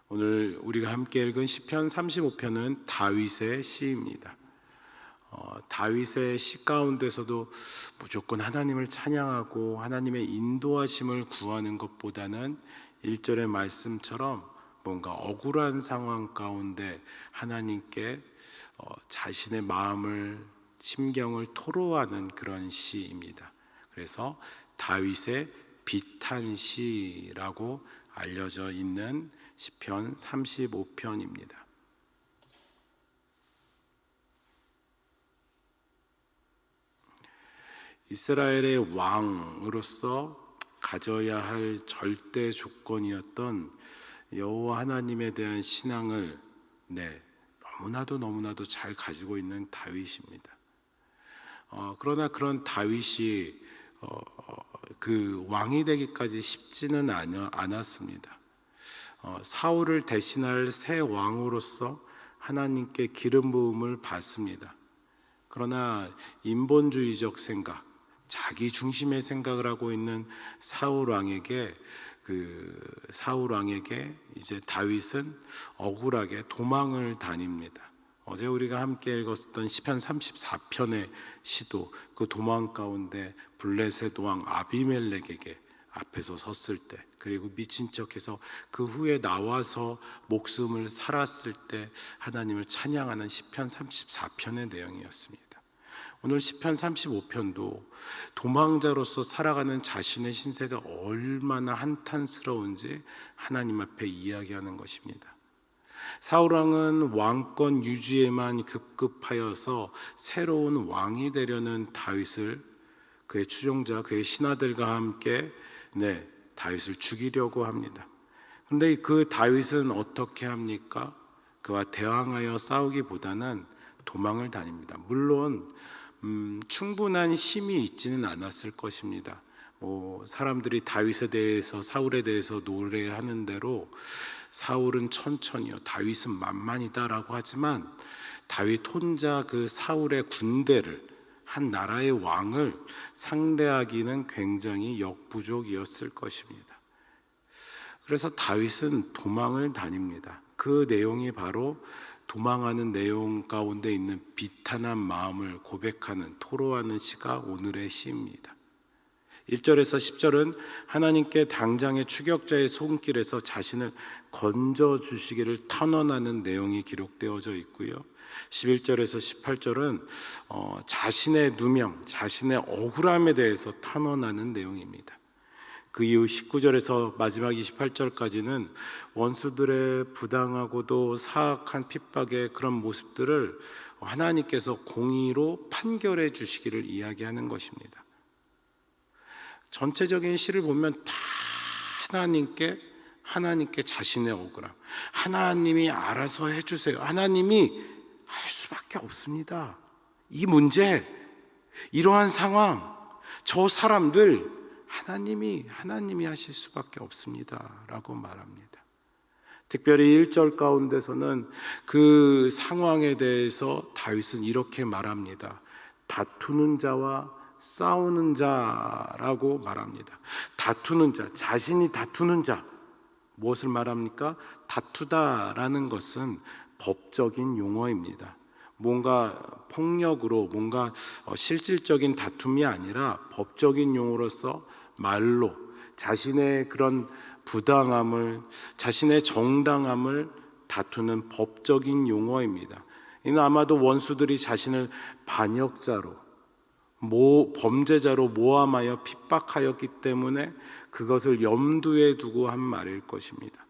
오늘 우리가 함께 읽은 시편 35편은 다윗의 시입니다. 다윗의 시 가운데서도 무조건 하나님을 찬양하고 하나님의 인도하심을 구하는 것보다는 1절의 말씀처럼 뭔가 억울한 상황 가운데 하나님께 자신의 마음을 심경을 토로하는 그런 시입니다. 그래서 다윗의 비탄시라고 알려져 있는 시편 35편입니다. 이스라엘의 왕으로서 가져야 할 절대 조건이었던 여호와 하나님에 대한 신앙을 너무나도 잘 가지고 있는 다윗입니다. 그러나 그런 다윗이 그 왕이 되기까지 쉽지는 않았습니다. 사울을 대신할 새 왕으로서 하나님께 기름 부음을 받습니다. 그러나 인본주의적 생각, 자기 중심의 생각을 하고 있는 사울 왕에게 이제 다윗은 억울하게 도망을 다닙니다. 어제 우리가 함께 읽었던 시편 34편의 시도, 그 도망 가운데 블레셋 왕 아비멜렉에게 앞에서 섰을 때, 그리고 미친 척해서 그 후에 나와서 목숨을 살았을 때 하나님을 찬양하는 시편 34편의 내용이었습니다. 오늘 시편 35편도 도망자로서 살아가는 자신의 신세가 얼마나 한탄스러운지 하나님 앞에 이야기하는 것입니다. 사울왕은 왕권 유지에만 급급하여서 새로운 왕이 되려는 다윗을, 그의 추종자, 그의 신하들과 함께 다윗을 죽이려고 합니다. 그런데 그 다윗은 어떻게 합니까? 그와 대항하여 싸우기보다는 도망을 다닙니다. 물론 충분한 힘이 있지는 않았을 것입니다. 사람들이 다윗에 대해서, 사울에 대해서 노래하는 대로 사울은 천천히요, 다윗은 만만이다라고 하지만 다윗 혼자 그 사울의 군대를, 한 나라의 왕을 상대하기는 굉장히 역부족이었을 것입니다. 그래서 다윗은 도망을 다닙니다. 그 내용이 바로 도망하는 내용 가운데 있는 비탄한 마음을 고백하는, 토로하는 시가 오늘의 시입니다. 1절에서 10절은 하나님께 당장의 추격자의 손길에서 자신을 건져주시기를 탄원하는 내용이 기록되어져 있고요, 11절에서 18절은 자신의 누명, 자신의 억울함에 대해서 탄원하는 내용입니다. 그 이후 19절에서 마지막 28절까지는 원수들의 부당하고도 사악한 핍박의 그런 모습들을 하나님께서 공의로 판결해 주시기를 이야기하는 것입니다. 전체적인 시를 보면 다 하나님께 자신의 억울함, 하나님이 알아서 해주세요, 하나님이 할 수밖에 없습니다, 이 문제, 이러한 상황, 저 사람들 하나님이 하실 수밖에 없습니다 라고 말합니다. 특별히 1절 가운데서는 그 상황에 대해서 다윗은 이렇게 말합니다. 다투는 자와 싸우는 자라고 말합니다. 다투는 자, 자신이 다투는 자, 무엇을 말합니까? 다투다라는 것은 법적인 용어입니다. 뭔가 폭력으로, 뭔가 실질적인 다툼이 아니라 법적인 용어로서 말로 자신의 그런 부당함을, 자신의 정당함을 다투는 법적인 용어입니다. 이는 아마도 원수들이 자신을 반역자로, 범죄자로 모함하여 핍박하였기 때문에 그것을 염두에 두고 한 말일 것입니다.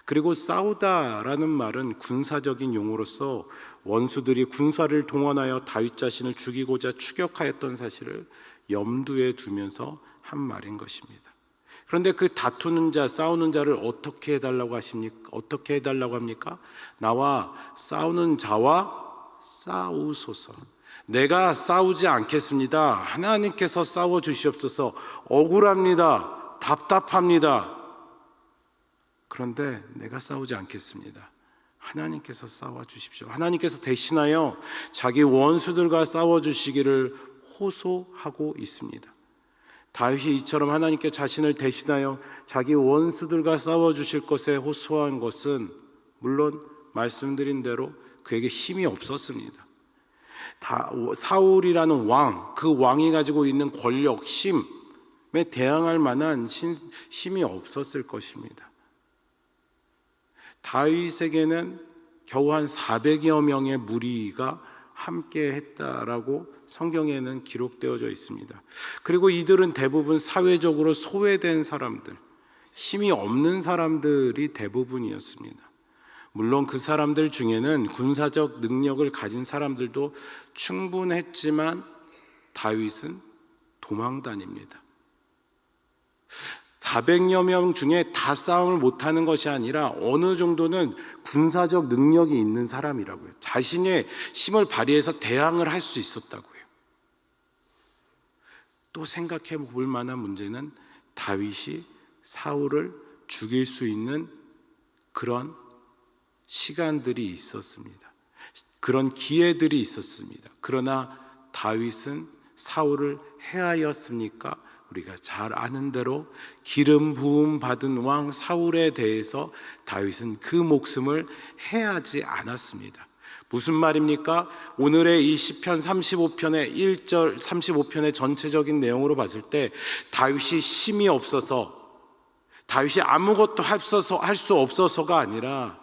그리고 싸우다라는 말은 군사적인 용어로서 원수들이 군사를 동원하여 다윗 자신을 죽이고자 추격하였던 사실을 염두에 두면서 한 말인 것입니다. 그런데 그 다투는 자, 싸우는 자를 어떻게 해달라고 합니까? 나와 싸우는 자와 싸우소서. 내가 싸우지 않겠습니다. 하나님께서 싸워 주시옵소서. 억울합니다. 답답합니다. 그런데 내가 싸우지 않겠습니다. 하나님께서 싸워 주십시오. 하나님께서 대신하여 자기 원수들과 싸워 주시기를 호소하고 있습니다. 다윗이 이처럼 하나님께 자신을 대신하여 자기 원수들과 싸워주실 것에 호소한 것은 물론 말씀드린 대로 그에게 힘이 없었습니다. 사울이라는 왕, 그 왕이 가지고 있는 권력, 힘에 대항할 만한 힘이 없었을 것입니다. 다윗에게는 겨우 한 400여 명의 무리가 함께 했다라고 성경에는 기록되어져 있습니다. 그리고 이들은 대부분 사회적으로 소외된 사람들, 힘이 없는 사람들이 대부분이었습니다. 물론 그 사람들 중에는 군사적 능력을 가진 사람들도 충분했지만 다윗은 도망 다닙니다. 400여 명 중에 다 싸움을 못하는 것이 아니라 어느 정도는 군사적 능력이 있는 사람이라고요. 자신의 힘을 발휘해서 대항을 할 수 있었다고요. 또 생각해 볼 만한 문제는 다윗이 사울을 죽일 수 있는 그런 시간들이 있었습니다. 그런 기회들이 있었습니다. 그러나 다윗은 사울을 해하였습니까? 우리가 잘 아는 대로 기름 부음 받은 왕 사울에 대해서 다윗은 그 목숨을 해하지 않았습니다. 무슨 말입니까? 오늘의 이 시편 35편의 1절 35편의 전체적인 내용으로 봤을 때 다윗이 힘이 없어서, 다윗이 아무것도 할 수 없어서가 아니라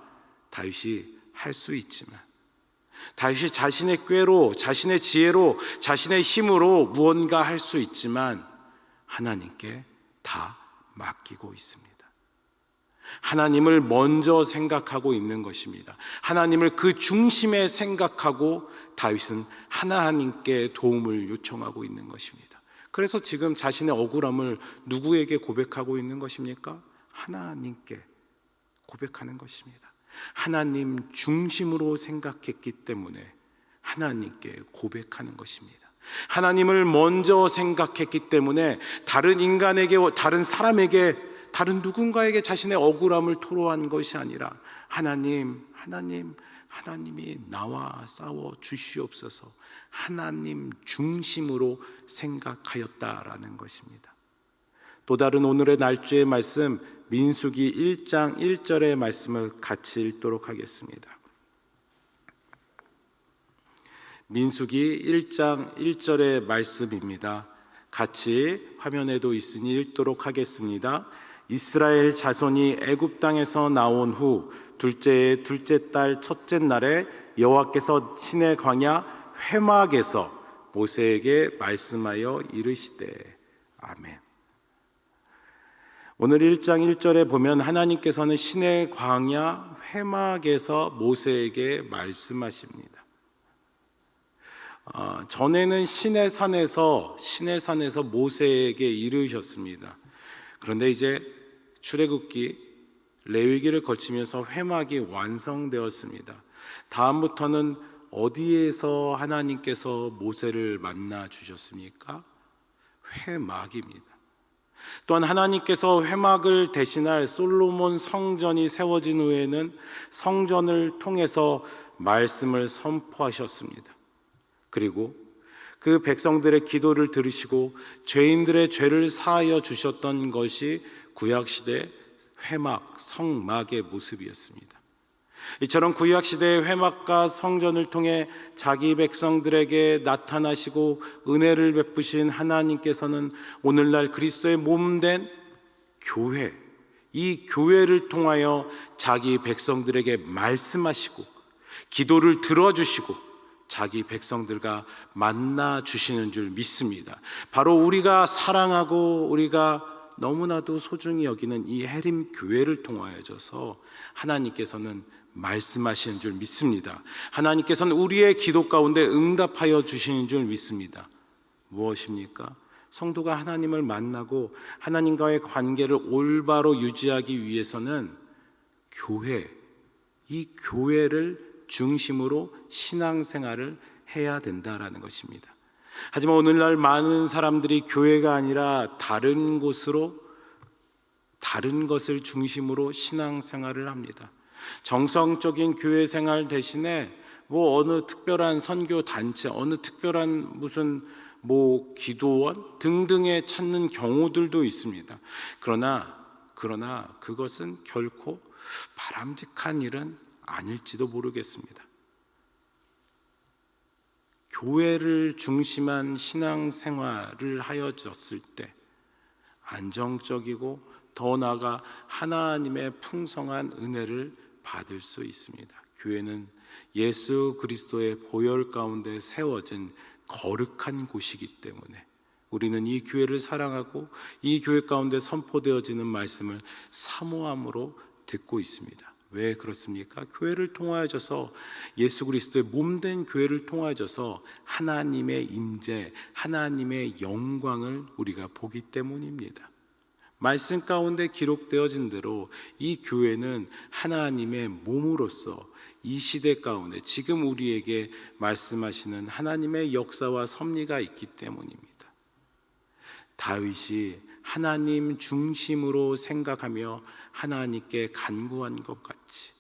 다윗이 할 수 있지만, 다윗이 자신의 꾀로, 자신의 지혜로, 자신의 힘으로 무언가 할 수 있지만 하나님께 다 맡기고 있습니다. 하나님을 먼저 생각하고 있는 것입니다. 하나님을 그 중심에 생각하고 다윗은 하나님께 도움을 요청하고 있는 것입니다. 그래서 지금 자신의 억울함을 누구에게 고백하고 있는 것입니까? 하나님께 고백하는 것입니다. 하나님 중심으로 생각했기 때문에 하나님께 고백하는 것입니다. 하나님을 먼저 생각했기 때문에 다른 인간에게, 다른 사람에게, 다른 누군가에게 자신의 억울함을 토로한 것이 아니라 하나님이 나와 싸워 주시옵소서, 하나님 중심으로 생각하였다라는 것입니다. 또 다른 오늘의 날주의 말씀, 민수기 1장 1절의 말씀을 같이 읽도록 하겠습니다. 민수기 1장 1절의 말씀입니다. 같이 화면에도 있으니 읽도록 하겠습니다. 이스라엘 자손이 애굽 땅에서 나온 후 둘째 달 첫째 날에 여호와께서 시내 광야 회막에서 모세에게 말씀하여 이르시되. 아멘. 오늘 1장 1절에 보면 하나님께서는 시내 광야 회막에서 모세에게 말씀하십니다. 전에는 시내산에서 모세에게 이르셨습니다. 그런데 이제 출애굽기, 레위기를 거치면서 회막이 완성되었습니다. 다음부터는 어디에서 하나님께서 모세를 만나 주셨습니까? 회막입니다. 또한 하나님께서 회막을 대신할 솔로몬 성전이 세워진 후에는 성전을 통해서 말씀을 선포하셨습니다. 그리고 그 백성들의 기도를 들으시고 죄인들의 죄를 사하여 주셨던 것이 구약시대 회막, 성막의 모습이었습니다. 이처럼 구약시대의 회막과 성전을 통해 자기 백성들에게 나타나시고 은혜를 베푸신 하나님께서는 오늘날 그리스도의 몸된 교회, 이 교회를 통하여 자기 백성들에게 말씀하시고 기도를 들어주시고 자기 백성들과 만나 주시는 줄 믿습니다. 바로 우리가 사랑하고 우리가 너무나도 소중히 여기는 이 해림 교회를 통하여져서 하나님께서는 말씀하시는 줄 믿습니다. 하나님께서는 우리의 기도 가운데 응답하여 주시는 줄 믿습니다. 무엇입니까? 성도가 하나님을 만나고 하나님과의 관계를 올바로 유지하기 위해서는 교회, 이 교회를 중심으로 신앙생활을 해야 된다라는 것입니다. 하지만 오늘날 많은 사람들이 교회가 아니라 다른 곳으로, 다른 것을 중심으로 신앙생활을 합니다. 정성적인 교회 생활 대신에 어느 특별한 선교 단체, 어느 특별한 무슨 기도원 등등에 찾는 경우들도 있습니다. 그러나 그것은 결코 바람직한 일은 아닐지도 모르겠습니다. 교회를 중심한 신앙생활을 하여졌을 때 안정적이고 더 나아가 하나님의 풍성한 은혜를 받을 수 있습니다. 교회는 예수 그리스도의 보혈 가운데 세워진 거룩한 곳이기 때문에 우리는 이 교회를 사랑하고 이 교회 가운데 선포되어지는 말씀을 사모함으로 듣고 있습니다. 왜 그렇습니까? 교회를 통하여져서 예수 그리스도의 몸된 교회를 통하여져서 하나님의 임재, 하나님의 영광을 우리가 보기 때문입니다. 말씀 가운데 기록되어진 대로 이 교회는 하나님의 몸으로서 이 시대 가운데 지금 우리에게 말씀하시는 하나님의 역사와 섭리가 있기 때문입니다. 다윗이 하나님 중심으로 생각하며 하나님께 간구한 것 같이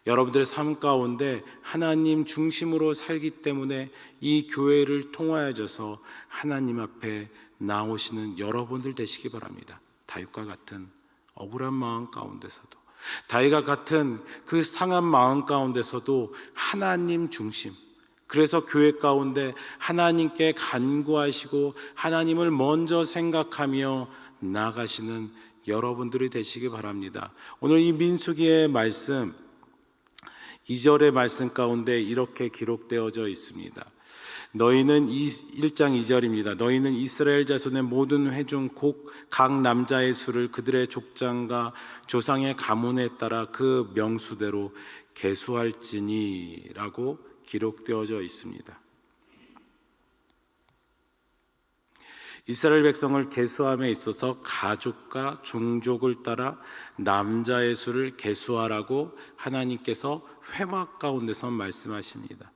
여러분들의 삶 가운데 하나님 중심으로 살기 때문에 이 교회를 통하여져서 하나님 앞에 나오시는 여러분들 되시기 바랍니다. 다윗과 같은 억울한 마음 가운데서도, 다윗과 같은 그 상한 마음 가운데서도 하나님 중심, 그래서 교회 가운데 하나님께 간구하시고 하나님을 먼저 생각하며 나아가시는 여러분들이 되시기 바랍니다. 오늘 이 민수기의 말씀 2절의 말씀 가운데 이렇게 기록되어져 있습니다. 너희는 1장 2절입니다. 너희는 이스라엘 자손의 모든 회중 각 남자의 수를 그들의 족장과 조상의 가문에 따라 그 명수대로 계수할지니 라고 기록되어져 있습니다. 이스라엘 백성을 계수함에 있어서 가족과 종족을 따라 남자의 수를 계수하라고 하나님께서 회막 가운데서 말씀하십니다.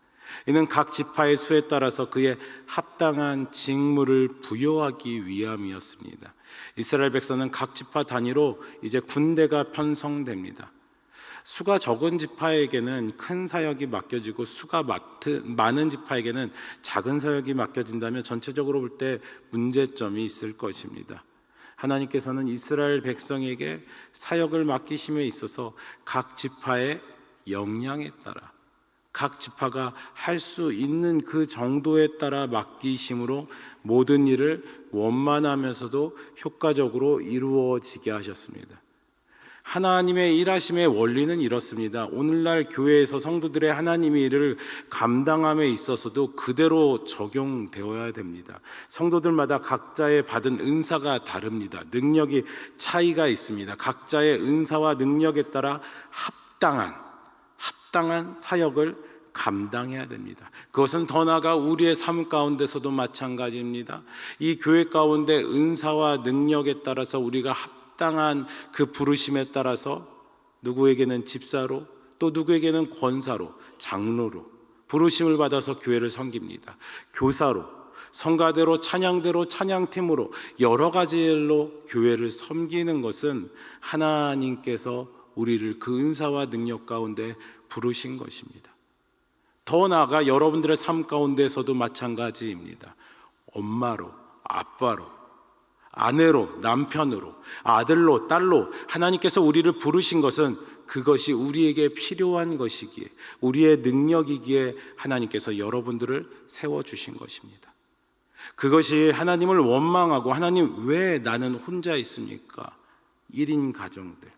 이는 각 지파의 수에 따라서 그에 합당한 직무를 부여하기 위함이었습니다. 이스라엘 백성은 각 지파 단위로 이제 군대가 편성됩니다. 수가 적은 지파에게는 큰 사역이 맡겨지고 수가 많은 지파에게는 작은 사역이 맡겨진다면 전체적으로 볼 때 문제점이 있을 것입니다. 하나님께서는 이스라엘 백성에게 사역을 맡기심에 있어서 각 지파의 역량에 따라 각 지파가 할 수 있는 그 정도에 따라 맡기심으로 모든 일을 원만하면서도 효과적으로 이루어지게 하셨습니다. 하나님의 일하심의 원리는 이렇습니다. 오늘날 교회에서 성도들의 하나님의 일을 감당함에 있어서도 그대로 적용되어야 됩니다. 성도들마다 각자의 받은 은사가 다릅니다. 능력이 차이가 있습니다. 각자의 은사와 능력에 따라 합당한 사역을 감당해야 됩니다. 그것은 더 나아가 우리의 삶 가운데서도 마찬가지입니다. 이 교회 가운데 은사와 능력에 따라서 우리가 합당한 그 부르심에 따라서 누구에게는 집사로, 또 누구에게는 권사로, 장로로 부르심을 받아서 교회를 섬깁니다. 교사로, 성가대로, 찬양대로, 찬양팀으로 여러 가지 일로 교회를 섬기는 것은 하나님께서 우리를 그 은사와 능력 가운데 부르신 것입니다. 더 나아가 여러분들의 삶 가운데서도 마찬가지입니다. 엄마로, 아빠로, 아내로, 남편으로, 아들로, 딸로 하나님께서 우리를 부르신 것은 그것이 우리에게 필요한 것이기에, 우리의 능력이기에 하나님께서 여러분들을 세워주신 것입니다. 그것이 하나님을 원망하고 하나님 왜 나는 혼자 있습니까? 1인 가정들,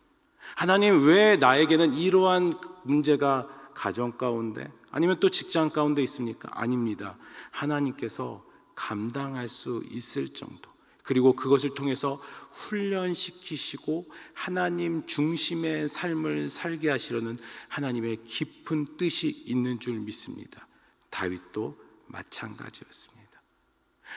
하나님 왜 나에게는 이러한 문제가 가정 가운데 아니면 또 직장 가운데 있습니까? 아닙니다. 하나님께서 감당할 수 있을 정도, 그리고 그것을 통해서 훈련시키시고 하나님 중심의 삶을 살게 하시려는 하나님의 깊은 뜻이 있는 줄 믿습니다. 다윗도 마찬가지였습니다.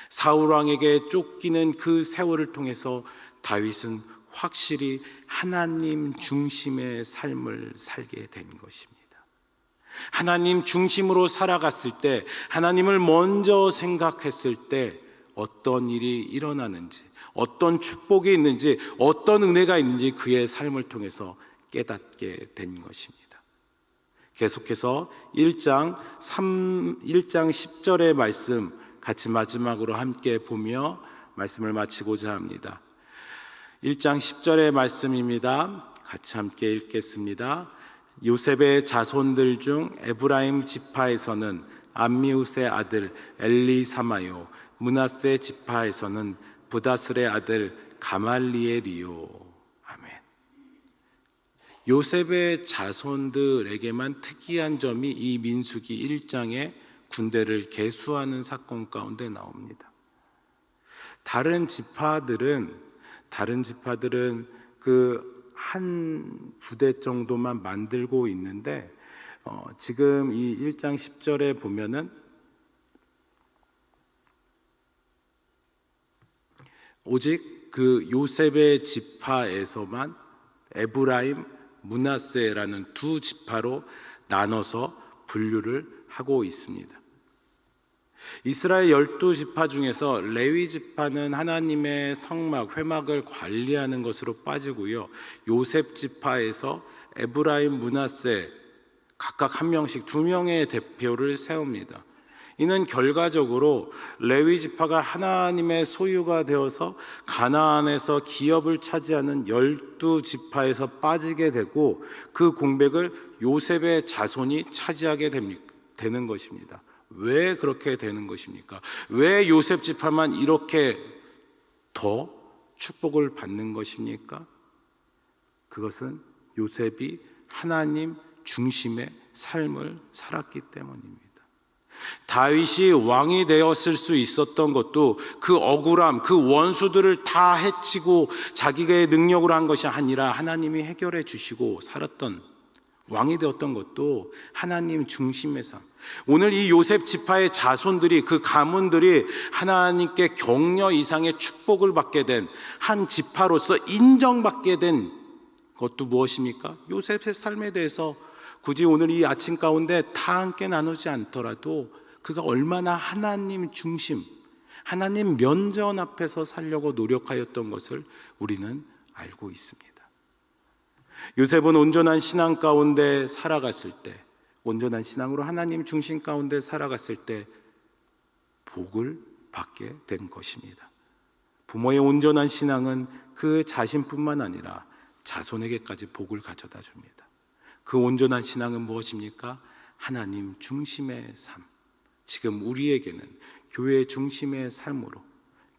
사울 왕에게 쫓기는 그 세월을 통해서 다윗은 확실히 하나님 중심의 삶을 살게 된 것입니다. 하나님 중심으로 살아갔을 때, 하나님을 먼저 생각했을 때 어떤 일이 일어나는지, 어떤 축복이 있는지, 어떤 은혜가 있는지 그의 삶을 통해서 깨닫게 된 것입니다. 계속해서 1장 10절의 말씀 같이 마지막으로 함께 보며 말씀을 마치고자 합니다. 1장 10절의 말씀입니다. 같이 함께 읽겠습니다. 요셉의 자손들 중 에브라임 지파에서는 암미우스의 아들 엘리사마요, 므낫세 지파에서는 부다슬의 아들 가말리엘이요. 아멘. 요셉의 자손들에게만 특이한 점이 이 민수기 1장에 군대를 계수하는 사건 가운데 나옵니다. 다른 지파들은 그 한 부대 정도만 만들고 있는데 지금 이 1장 10절에 보면은 오직 그 요셉의 지파에서만 에브라임, 므낫세라는 두 지파로 나눠서 분류를 하고 있습니다. 이스라엘 12지파 중에서 레위 지파는 하나님의 성막, 회막을 관리하는 것으로 빠지고요. 요셉 지파에서 에브라임, 므낫세 각각 한 명씩 두 명의 대표를 세웁니다. 이는 결과적으로 레위 지파가 하나님의 소유가 되어서 가나안에서 기업을 차지하는 12지파에서 빠지게 되고 그 공백을 요셉의 자손이 차지하게 되는 것입니다. 왜 그렇게 되는 것입니까? 왜 요셉 지파만 이렇게 더 축복을 받는 것입니까? 그것은 요셉이 하나님 중심의 삶을 살았기 때문입니다. 다윗이 왕이 되었을 수 있었던 것도 그 억울함, 그 원수들을 다 해치고 자기의 능력으로 한 것이 아니라 하나님이 해결해 주시고 살았던, 왕이 되었던 것도 하나님 중심의 삶. 오늘 이 요셉 지파의 자손들이, 그 가문들이 하나님께 격려 이상의 축복을 받게 된 한 지파로서 인정받게 된 것도 무엇입니까? 요셉의 삶에 대해서 굳이 오늘 이 아침 가운데 다 함께 나누지 않더라도 그가 얼마나 하나님 중심, 하나님 면전 앞에서 살려고 노력하였던 것을 우리는 알고 있습니다. 요셉은 온전한 신앙 가운데 살아갔을 때, 온전한 신앙으로 하나님 중심 가운데 살아갔을 때 복을 받게 된 것입니다. 부모의 온전한 신앙은 그 자신뿐만 아니라 자손에게까지 복을 가져다 줍니다. 그 온전한 신앙은 무엇입니까? 하나님 중심의 삶. 지금 우리에게는 교회 중심의 삶으로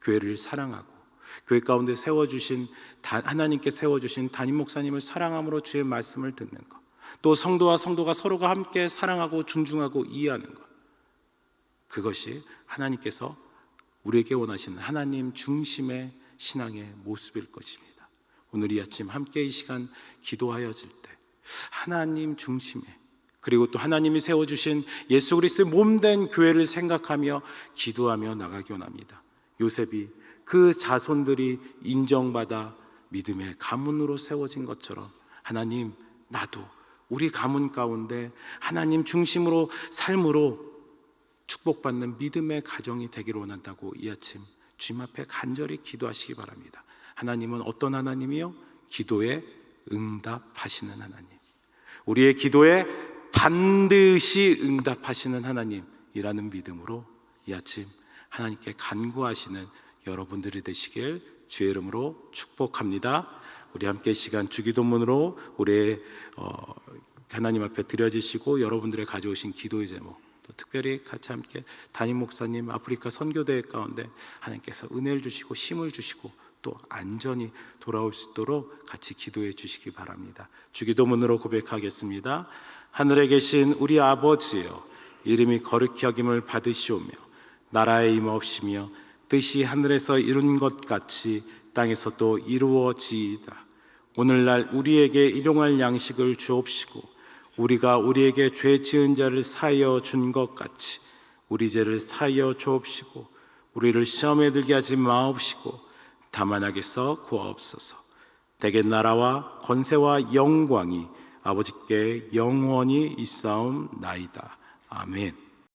교회를 사랑하고 교회 가운데 하나님께 세워주신 담임 목사님을 사랑함으로 주의 말씀을 듣는 것, 또 성도와 성도가 서로가 함께 사랑하고 존중하고 이해하는 것, 그것이 하나님께서 우리에게 원하시는 하나님 중심의 신앙의 모습일 것입니다. 오늘 이 아침 함께 이 시간 기도하여질 때 하나님 중심의, 그리고 또 하나님이 세워주신 예수 그리스도의 몸된 교회를 생각하며 기도하며 나가기 원합니다. 요셉이 그 자손들이 인정받아 믿음의 가문으로 세워진 것처럼 하나님, 나도 우리 가문 가운데 하나님 중심으로 삶으로 축복받는 믿음의 가정이 되기를 원한다고 이 아침 주님 앞에 간절히 기도하시기 바랍니다. 하나님은 어떤 하나님이요? 기도에 응답하시는 하나님, 우리의 기도에 반드시 응답하시는 하나님이라는 믿음으로 이 아침 하나님께 간구하시는 여러분들이 되시길 주의 이름으로 축복합니다. 우리 함께 시간 주기도문으로 우리 하나님 앞에 드려지시고 여러분들의 가져오신 기도의 제목, 또 특별히 같이 함께 담임 목사님 아프리카 선교대회 가운데 하나님께서 은혜를 주시고 힘을 주시고 또 안전히 돌아올 수 있도록 같이 기도해 주시기 바랍니다. 주기도문으로 고백하겠습니다. 하늘에 계신 우리 아버지여, 이름이 거룩히 여김을 받으시오며 나라의 임하옵시며 뜻이 하늘에서 이룬 것 같이 땅에서도 이루어지이다. 오늘날 우리에게 일용할 양식을 주옵시고 우리가 우리에게 죄 지은 자를 사하여 준 것 같이 우리 죄를 사하여 주옵시고 우리를 시험에 들게 하지 마옵시고 다만 악에서 구하옵소서. 대개 나라와 권세와 영광이 아버지께 영원히 있사옵나이다. 아멘.